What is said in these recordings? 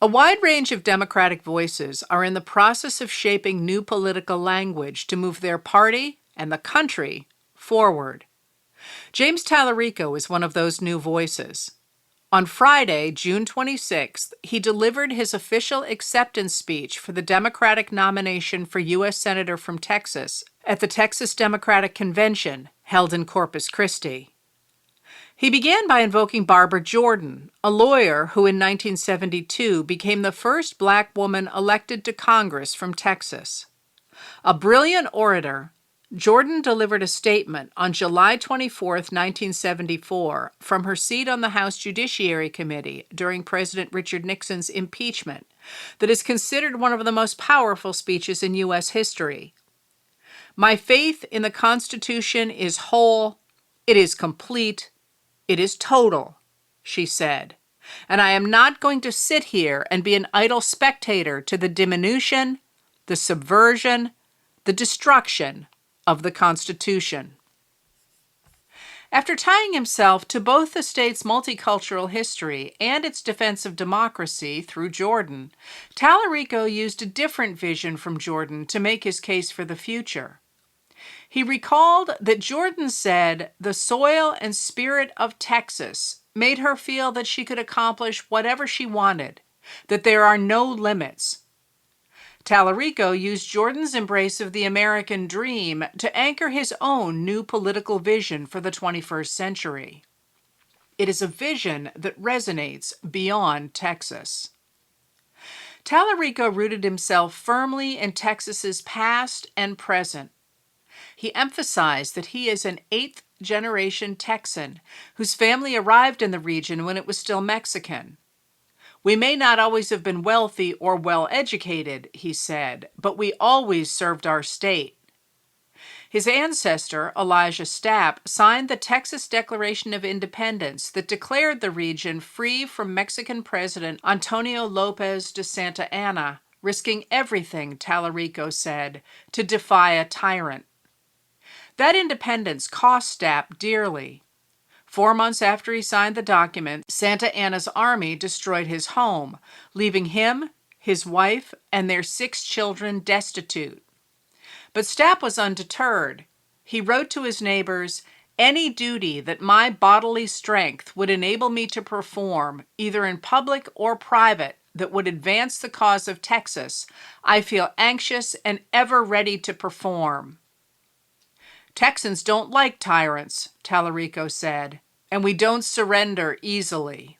A wide range of Democratic voices are in the process of shaping new political language to move their party and the country forward. James Talarico is one of those new voices. On Friday, June 26th, he delivered his official acceptance speech for the Democratic nomination for U.S. Senator from Texas at the Texas Democratic Convention held in Corpus Christi. He began by invoking Barbara Jordan, a lawyer who in 1972 became the first black woman elected to Congress from Texas. A brilliant orator, Jordan delivered a statement on July 24, 1974, from her seat on the House Judiciary Committee during President Richard Nixon's impeachment that is considered one of the most powerful speeches in U.S. history. "My faith in the Constitution is whole, it is complete, it is total," she said, "and I am not going to sit here and be an idle spectator to the diminution, the subversion, the destruction of the Constitution." After tying himself to both the state's multicultural history and its defense of democracy through Jordan, Talarico used a different vision from Jordan to make his case for the future. He recalled that Jordan said the soil and spirit of Texas made her feel that she could accomplish whatever she wanted, that there are no limits. Talarico used Jordan's embrace of the American dream to anchor his own new political vision for the 21st century. It is a vision that resonates beyond Texas. Talarico rooted himself firmly in Texas's past and present. He emphasized that he is an eighth-generation Texan whose family arrived in the region when it was still Mexican. "We may not always have been wealthy or well-educated," he said, "but we always served our state." His ancestor, Elijah Stapp, signed the Texas Declaration of Independence that declared the region free from Mexican President Antonio Lopez de Santa Anna, risking everything, Talarico said, to defy a tyrant. That independence cost Stapp dearly. 4 months after he signed the document, Santa Anna's army destroyed his home, leaving him, his wife, and their 6 children destitute. But Stapp was undeterred. He wrote to his neighbors, "Any duty that my bodily strength would enable me to perform, either in public or private, that would advance the cause of Texas, I feel anxious and ever ready to perform." "Texans don't like tyrants," Talarico said, "and we don't surrender easily."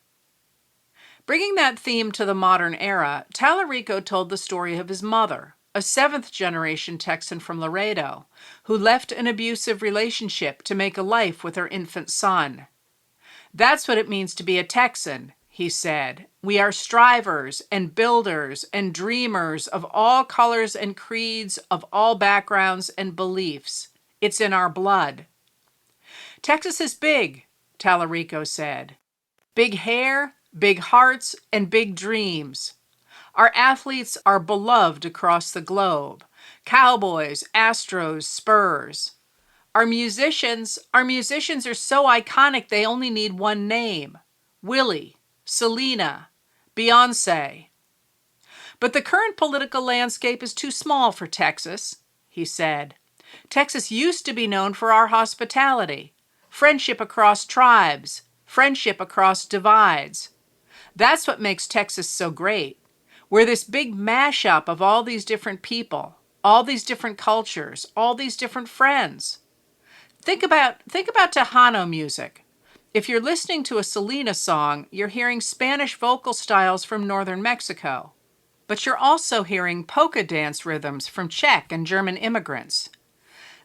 Bringing that theme to the modern era, Talarico told the story of his mother, a 7th-generation Texan from Laredo, who left an abusive relationship to make a life with her infant son. "That's what it means to be a Texan," he said. "We are strivers and builders and dreamers of all colors and creeds, of all backgrounds and beliefs. It's in our blood." "Texas is big," Talarico said. "Big hair, big hearts, and big dreams. Our athletes are beloved across the globe. Cowboys, Astros, Spurs. Our musicians are so iconic they only need one name: Willie, Selena, Beyonce. But the current political landscape is too small for Texas," he said. "Texas used to be known for our hospitality, friendship across tribes, friendship across divides. That's what makes Texas so great. We're this big mashup of all these different people, all these different cultures, all these different friends. Think about Tejano music. If you're listening to a Selena song, you're hearing Spanish vocal styles from northern Mexico, but you're also hearing polka dance rhythms from Czech and German immigrants.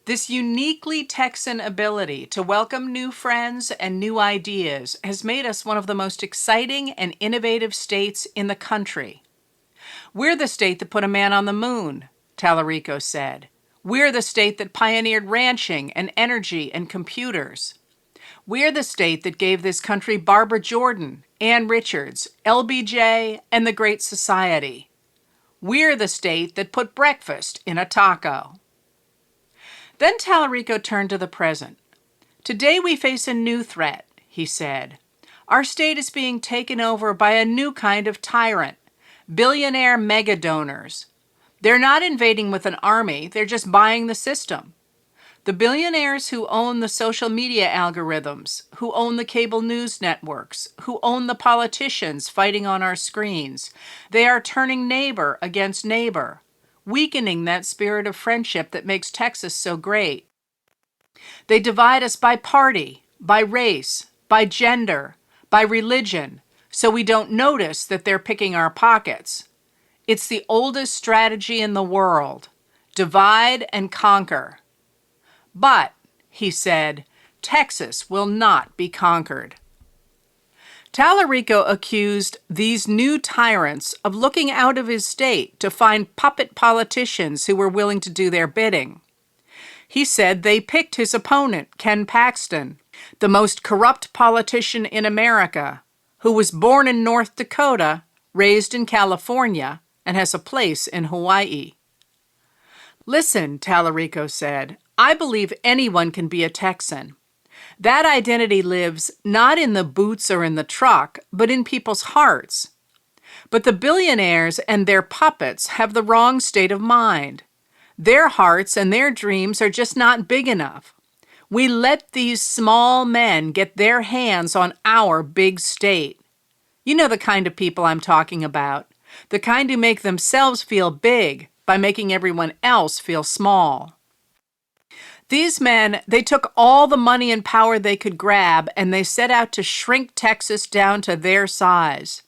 This uniquely Texan ability to welcome new friends and new ideas has made us one of the most exciting and innovative states in the country. We're the state that put a man on the moon," Talarico said. "We're the state that pioneered ranching and energy and computers. We're the state that gave this country Barbara Jordan, Ann Richards, LBJ, and the Great Society. We're the state that put breakfast in a taco." Then Talarico turned to the present. "Today we face a new threat," he said. "Our state is being taken over by a new kind of tyrant, billionaire mega donors. They're not invading with an army, they're just buying the system. The billionaires who own the social media algorithms, who own the cable news networks, who own the politicians fighting on our screens, they are turning neighbor against neighbor, weakening that spirit of friendship that makes Texas so great. They divide us by party, by race, by gender, by religion, so we don't notice that they're picking our pockets. It's the oldest strategy in the world: divide and conquer. But, he said, Texas will not be conquered. Talarico accused these new tyrants of looking out of his state to find puppet politicians who were willing to do their bidding. He said they picked his opponent, Ken Paxton, the most corrupt politician in America, who was born in North Dakota, raised in California, and has a place in Hawaii. Listen, Talarico said, I believe anyone can be a Texan. That identity lives not in the boots or in the truck, but in people's hearts. But the billionaires and their puppets have the wrong state of mind. Their hearts and their dreams are just not big enough. We let these small men get their hands on our big state. You know the kind of people I'm talking about, the kind who make themselves feel big by making everyone else feel small. These men, they took all the money and power they could grab, and they set out to shrink Texas down to their size.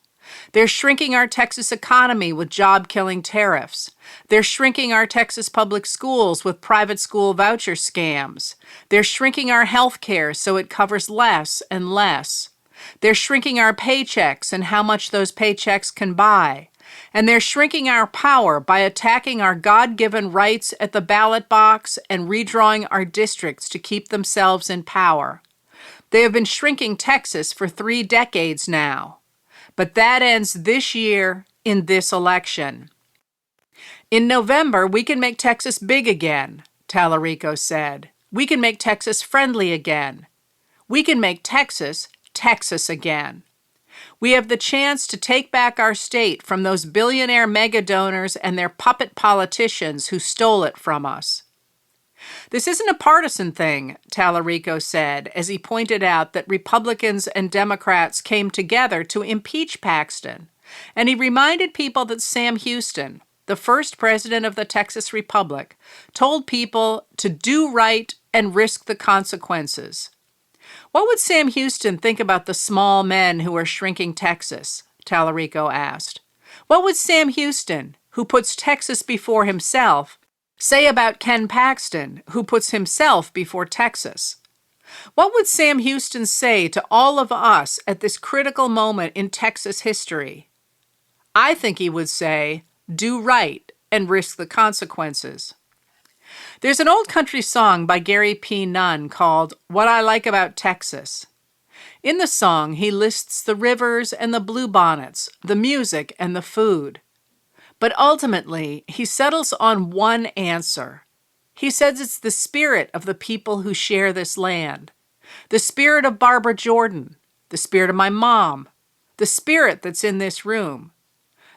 They're shrinking our Texas economy with job-killing tariffs. They're shrinking our Texas public schools with private school voucher scams. They're shrinking our health care so it covers less and less. They're shrinking our paychecks and how much those paychecks can buy. And they're shrinking our power by attacking our God-given rights at the ballot box and redrawing our districts to keep themselves in power. They have been shrinking Texas for 3 decades now. But that ends this year in this election. In November, we can make Texas big again, Talarico said. We can make Texas friendly again. We can make Texas, Texas again. We have the chance to take back our state from those billionaire mega donors and their puppet politicians who stole it from us. This isn't a partisan thing, Talarico said, as he pointed out that Republicans and Democrats came together to impeach Paxton, and he reminded people that Sam Houston, the first president of the Texas Republic, told people to do right and risk the consequences. What would Sam Houston think about the small men who are shrinking Texas? Talarico asked. What would Sam Houston, who puts Texas before himself, say about Ken Paxton, who puts himself before Texas? What would Sam Houston say to all of us at this critical moment in Texas history? I think he would say, do right and risk the consequences. There's an old country song by Gary P. Nunn called What I Like About Texas. In the song, he lists the rivers and the bluebonnets, the music and the food. But ultimately, he settles on one answer. He says it's the spirit of the people who share this land, the spirit of Barbara Jordan, the spirit of my mom, the spirit that's in this room,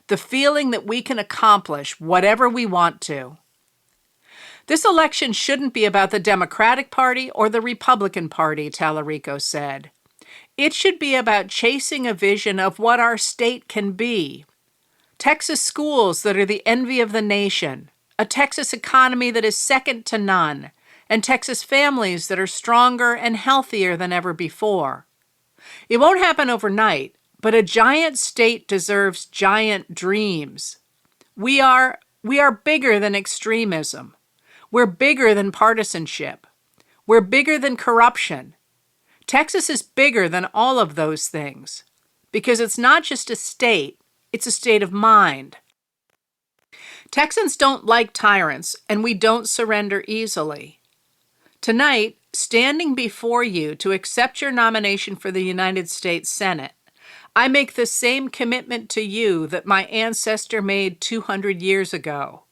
the feeling that we can accomplish whatever we want to. This election shouldn't be about the Democratic Party or the Republican Party, Talarico said. It should be about chasing a vision of what our state can be. Texas schools that are the envy of the nation, a Texas economy that is second to none, and Texas families that are stronger and healthier than ever before. It won't happen overnight, but a giant state deserves giant dreams. We are bigger than extremism. We're bigger than partisanship. We're bigger than corruption. Texas is bigger than all of those things because it's not just a state, it's a state of mind. Texans don't like tyrants, and we don't surrender easily. Tonight, standing before you to accept your nomination for the United States Senate, I make the same commitment to you that my ancestor made 200 years ago.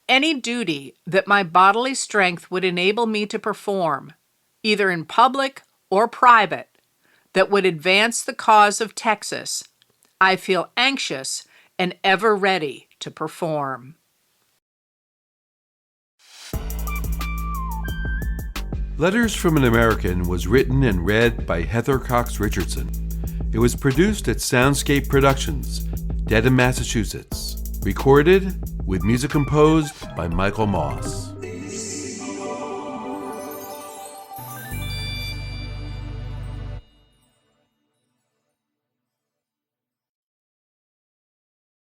Any duty that my bodily strength would enable me to perform, either in public or private, that would advance the cause of Texas, I feel anxious and ever ready to perform. Letters from an American was written and read by Heather Cox Richardson. It was produced at Soundscape Productions, Dedham, Massachusetts. Recorded with music composed by Michael Moss.